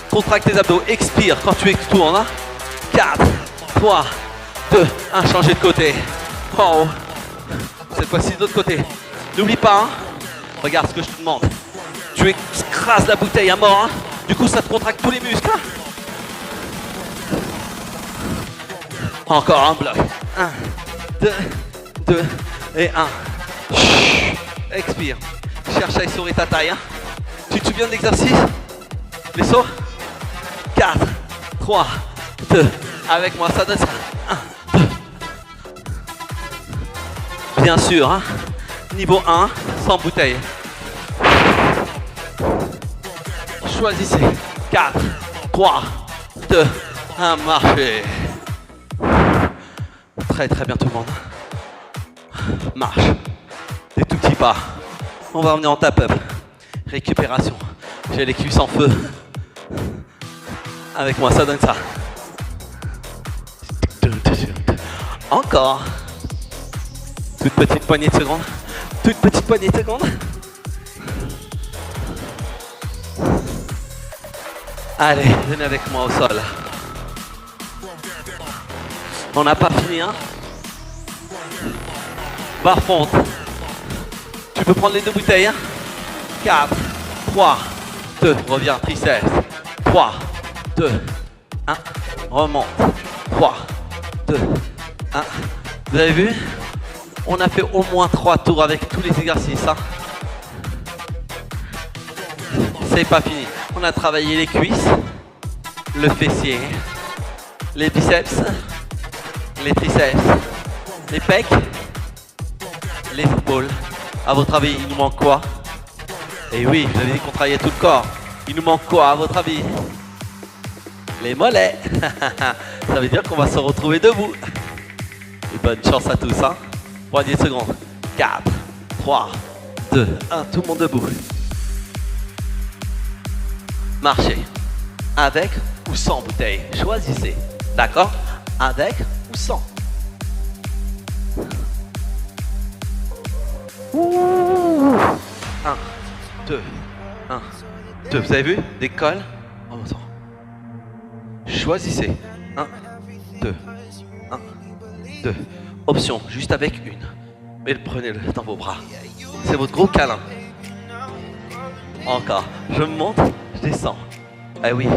Contracte tes abdos. Expire quand tu tournes. 4, 3, 2, 1. Changer de côté. Oh. Cette fois-ci de l'autre côté. N'oublie pas. Hein. Regarde ce que je te demande. Tu écrases la bouteille à mort. Hein. Du coup, ça te contracte tous les muscles. Hein. Encore un bloc. 1, 2 et 1. Expire. Cherche à essorer ta taille. Hein. Tu te souviens de l'exercice? Les sauts? 4, 3, 2. Avec moi, ça donne ça. 1, 2. Bien sûr, hein. Niveau 1, sans bouteille. Choisissez. 4, 3, 2, 1, marchez. Très très bien tout le monde. Marche. Des tout petits pas. On va emmener en tap-up. Récupération. J'ai les cuisses en feu. Avec moi, ça donne ça. Encore. Toute petite poignée de secondes. Toute petite poignée de secondes. Allez, venez avec moi au sol. On n'a pas fini, hein? Barre fonte. Tu peux prendre les 2 bouteilles, hein? 4, 3, 2, reviens, triceps. 3, 2, 1, remonte. 3, 2, 1. Vous avez vu? On a fait au moins 3 tours avec tous les exercices, hein? C'est pas fini. On a travaillé les cuisses, le fessier, les biceps, les triceps, les pecs, les épaules. À votre avis, il nous manque quoi? Et oui, je vous avais dit qu'on travaillait tout le corps. Il nous manque quoi à votre avis? Les mollets. Ça veut dire qu'on va se retrouver debout. Et bonne chance à tous, hein? Poignée de secondes. 4, 3, 2, 1, tout le monde debout. Marchez. Avec ou sans bouteille. Choisissez. D'accord? Avec ou sans. Ouh. 1, 2, 1, 2. Vous avez vu? Décolle. En montant. Choisissez. 1, 2, 1, 2. Option, juste avec une. Mais prenez-le dans vos bras. C'est votre gros câlin. Encore. Je monte, je descends. Ah oui,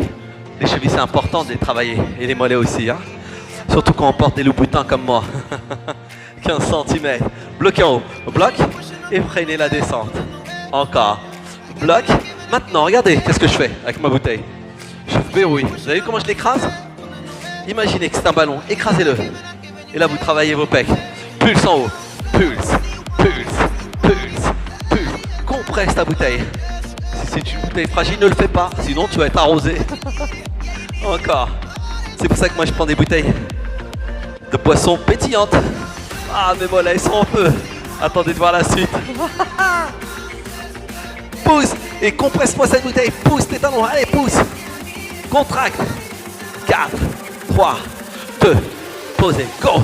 les chevilles c'est important de les travailler. Et les mollets aussi, hein. Surtout quand on porte des loups-boutins comme moi. 15 cm. Bloquez en haut. Bloc et freinez la descente. Encore. Bloc. Maintenant, regardez, qu'est-ce que je fais avec ma bouteille? Je verrouille. Vous avez vu comment je l'écrase? Imaginez que c'est un ballon. Écrasez-le. Et là, vous travaillez vos pecs. Pulse en haut. Pulse. Pulse. Pulse. Pulse. Compresse ta bouteille. Si c'est une bouteille fragile, ne le fais pas. Sinon, tu vas être arrosé. Encore. C'est pour ça que moi, je prends des bouteilles de boissons pétillantes. Ah, mes mollets sont en feu. Attendez de voir la suite. Pousse et compresse-moi cette bouteille. Pousse tes talons. Allez, pousse. Contracte. 4, 3, 2, posez. Go.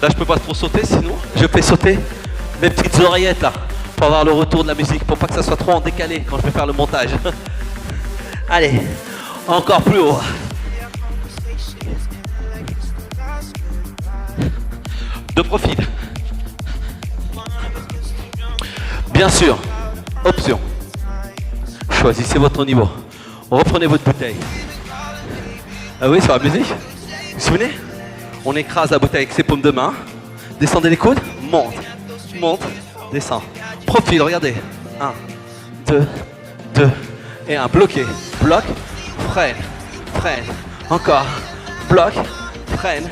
Là, je peux pas trop sauter, sinon je fais sauter mes petites oreillettes là pour avoir le retour de la musique, pour pas que ça soit trop en décalé quand je vais faire le montage. Allez, encore plus haut. De profil. Bien sûr, option. Choisissez votre niveau. Reprenez votre bouteille. Ah oui, sur la musique. Vous vous souvenez? On écrase la bouteille avec ses paumes de main. Descendez les coudes. Monte. Monte. Descend. Profil, regardez. 1, 2, 2 et 1. Bloqué. Bloc. Freine. Freine. Encore. Bloc. Freine.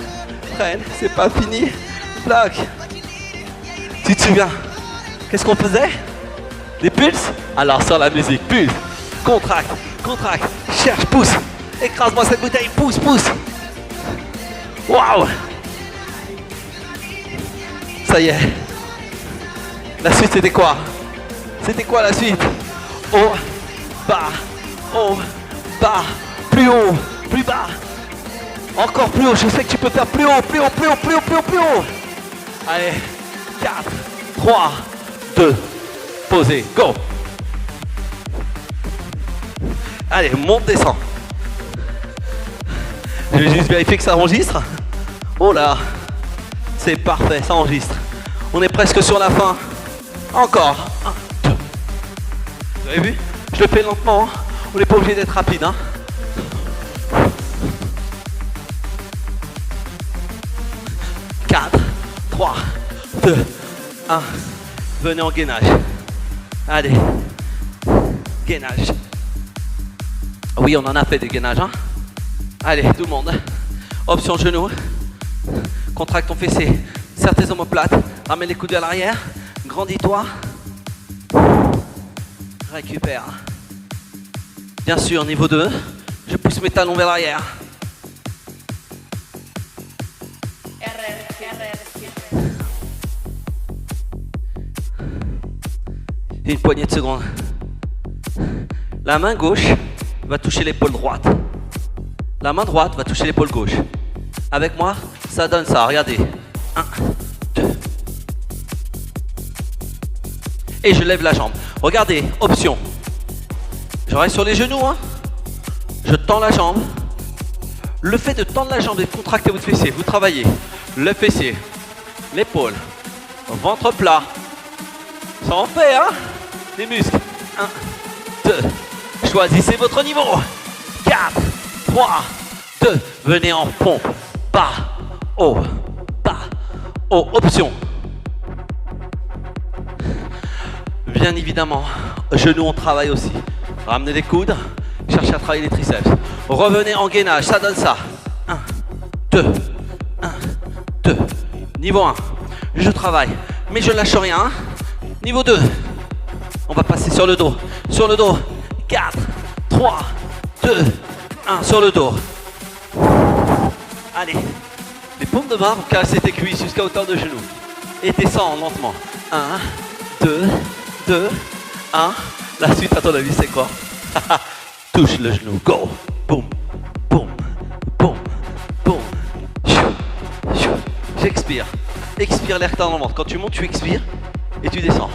Freine. C'est pas fini. Bloc. Tu te souviens? Qu'est-ce qu'on faisait? Des pulses? Alors sur la musique. Pulse. Contracte. Contracte. Cherche. Pousse. Écrase-moi cette bouteille. Pousse. Pousse. Waouh! Ça y est. La suite, c'était quoi? C'était quoi la suite? Haut, bas, haut, bas, plus haut, plus bas. Encore plus haut. Je sais que tu peux faire plus haut, plus haut, plus haut, plus haut, plus haut, plus haut. Allez. 4, 3, 2, posez. Go! Allez, monte, descend. Je vais juste vérifier que ça enregistre. Oh là, c'est parfait, ça enregistre. On est presque sur la fin. Encore. 1, 2. Vous avez vu? Je le fais lentement. Hein. On n'est pas obligé d'être rapide. Hein. Quatre, 3, 2, 1. Venez en gainage. Allez. Gainage. Oui, on en a fait des gainages. Hein. Allez, tout le monde. Option genou. Contracte ton fessier. Serre tes omoplates. Ramène les coudes vers l'arrière. Grandis-toi. Récupère. Bien sûr, niveau 2, je pousse mes talons vers l'arrière. Une poignée de secondes. La main gauche va toucher l'épaule droite. La main droite va toucher l'épaule gauche. Avec moi, ça donne ça. Regardez. 1, 2. Et je lève la jambe. Regardez, option. Je reste sur les genoux. Hein. Je tends la jambe. Le fait de tendre la jambe et de contracter votre fessier, vous travaillez le fessier, l'épaule, ventre plat. Ça en fait, hein? Les muscles. 1, 2. Choisissez votre niveau. 4, 3, 2. Venez en pompe. Bas, haut, bas, haut. Option. Bien évidemment, genoux, on travaille aussi. Ramenez les coudes. Cherchez à travailler les triceps. Revenez en gainage. Ça donne ça. 1, 2. 1, 2. Niveau 1. Je travaille. Mais je ne lâche rien. Niveau 2. On va passer sur le dos. Sur le dos. 4, 3, 2, 1. Sur le dos. Allez. Les paumes de main, vous cassez tes cuisses jusqu'à hauteur de genou. Et descends lentement. 1, 2, 2, 1. La suite, à ton avis, c'est quoi? Touche le genou. Go. Boum. Boum. Boum. Boum. J'expire. Expire l'air que t'as dans le ventre. Quand tu montes, tu expires et tu descends.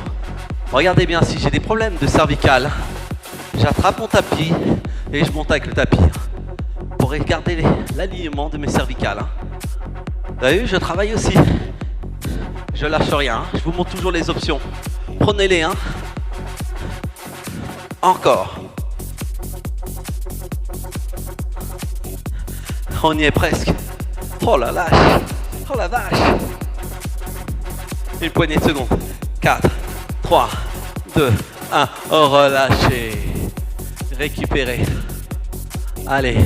Regardez bien, si j'ai des problèmes de cervicale, j'attrape mon tapis et je monte avec le tapis pour garder l'alignement de mes cervicales. Vous avez vu, je travaille aussi. Je lâche rien. Je vous montre toujours les options. Prenez-les. Hein. Encore. On y est presque. Oh la lâche. Oh la vache. Une poignée de secondes. 4, 3, 2, 1. Relâchez. Récupérez. Allez.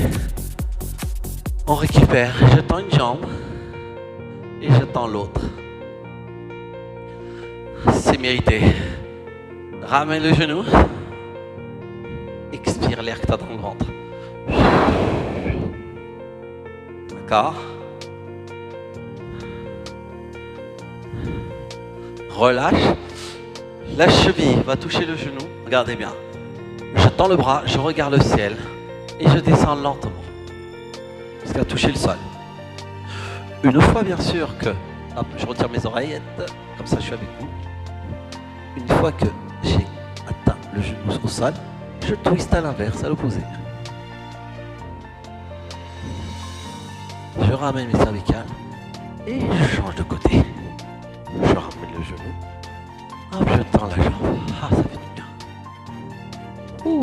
On récupère. Je tends une jambe. Et je tends l'autre. C'est mérité. Ramène le genou. Expire l'air que tu as dans le ventre. D'accord. Relâche. La cheville va toucher le genou. Regardez bien. Je tends le bras, je regarde le ciel et je descends lentement jusqu'à toucher le sol. Une fois bien sûr que hop, je retire mes oreillettes, comme ça je suis avec vous. Une fois que j'ai atteint le genou au sol, je twiste à l'inverse, à l'opposé. Je ramène mes cervicales et je change de côté. Je ramène le genou. Hop, je tends la jambe. Ah, ça fait du bien. Ouh.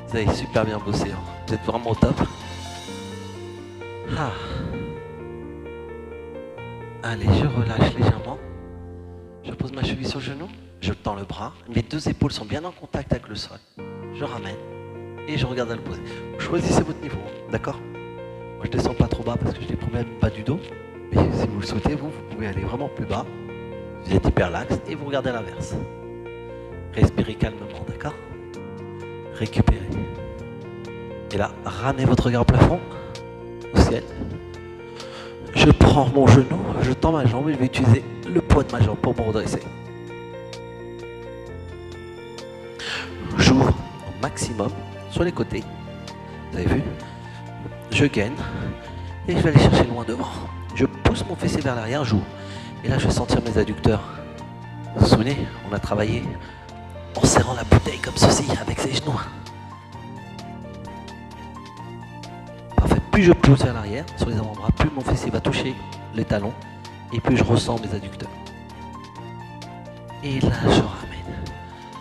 Vous avez super bien bossé. Hein. Vous êtes vraiment au top. Ah. Allez, je relâche légèrement. Je pose ma cheville sur le genou. Je tends le bras. Mes deux épaules sont bien en contact avec le sol. Je ramène. Et je regarde à l'opposé. Choisissez votre niveau. D'accord ? Moi, je descends pas trop bas parce que j'ai des problèmes bas du dos. Mais si vous le souhaitez, vous pouvez aller vraiment plus bas. Vous êtes hyper lax et vous regardez à l'inverse. Respirez calmement, d'accord ? Récupérez. Et là, ramenez votre regard au plafond, au ciel. Je prends mon genou, je tends ma jambe et je vais utiliser le poids de ma jambe pour me redresser. J'ouvre au maximum sur les côtés. Vous avez vu ? Je gaine et je vais aller chercher loin devant. Je pousse mon fessier vers l'arrière, j'ouvre. Et là, je vais sentir mes adducteurs. Vous vous souvenez, on a travaillé en serrant la bouteille comme ceci, avec ses genoux. Parfait. Plus je pousse vers l'arrière, sur les avant-bras, plus mon fessier va toucher les talons. Et plus je ressens mes adducteurs. Et là, je ramène.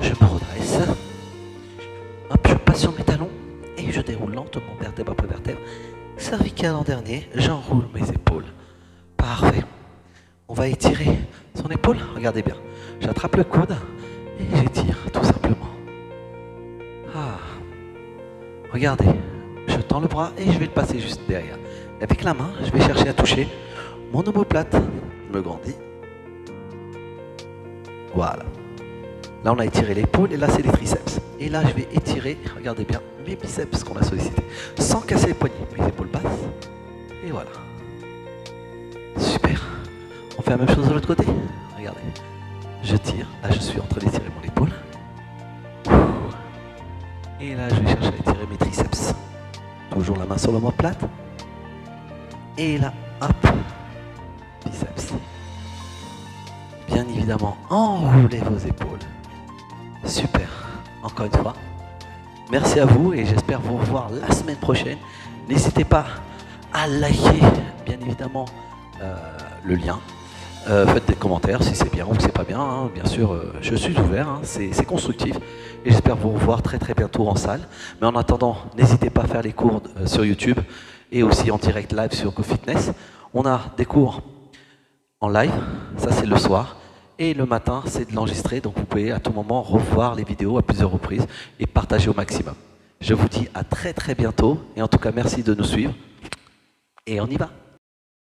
Je me redresse. Hop, je passe sur mes talons. Et je déroule lentement, vertèbre après vertèbre. Cervicale en dernier, j'enroule mes épaules. Parfait. On va étirer son épaule. Regardez bien. J'attrape le coude et j'étire tout simplement. Ah. Regardez. Je tends le bras et je vais le passer juste derrière. Et avec la main, je vais chercher à toucher mon omoplate. Je me grandis. Voilà. Là, on a étiré l'épaule et là, c'est les triceps. Et là, je vais étirer, regardez bien, mes biceps qu'on a sollicités, sans casser les poignets, mes épaules basses. Et voilà. Super. On fait la même chose de l'autre côté. Regardez. Je tire. Là, je suis en train d'étirer mon épaule. Et là, je vais chercher à étirer mes triceps. Toujours la main sur l'omoplate. Et là, hop. Biceps. Bien évidemment, enroulez vos épaules. Super. Encore une fois. Merci à vous et j'espère vous revoir la semaine prochaine. N'hésitez pas à liker, bien évidemment, le lien. Faites des commentaires si c'est bien ou c'est pas bien. Hein. Bien sûr, je suis ouvert, hein. C'est constructif. Et j'espère vous revoir très très bientôt en salle. Mais en attendant, n'hésitez pas à faire les cours sur YouTube et aussi en direct live sur GoFitness. On a des cours en live, ça c'est le soir. Et le matin, c'est de l'enregistrer. Donc vous pouvez à tout moment revoir les vidéos à plusieurs reprises et partager au maximum. Je vous dis à très très bientôt. Et en tout cas, merci de nous suivre. Et on y va.